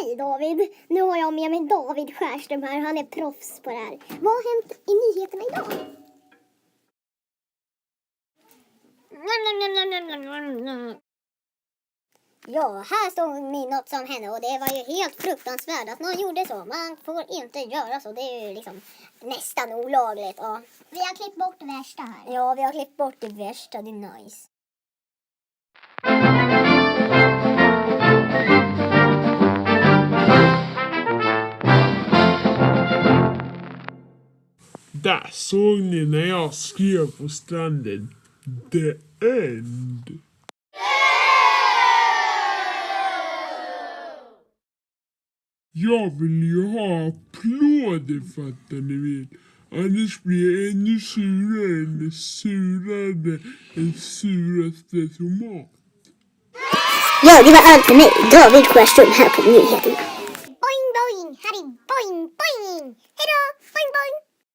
Hej David, nu har jag med mig David Skärström här, han är proffs på det här. Vad har hänt i nyheterna idag? Ja, här stod något som hände och det var ju helt fruktansvärt att någon gjorde så. Man får inte göra så, det är ju liksom nästan olagligt. Ja. Vi har klippt bort det värsta här. Ja, vi har klippt bort det värsta, det är nice. Där såg ni när jag skrev på stranden. The end. Jag vill ju ha applåder, fattar ni vet. Annars blir jag ännu surare än suraste tomat. Ja, det var allt för mig. David Skärström här på Nyheterna. Boing, boing, Harry, boing, boing. Hejdå!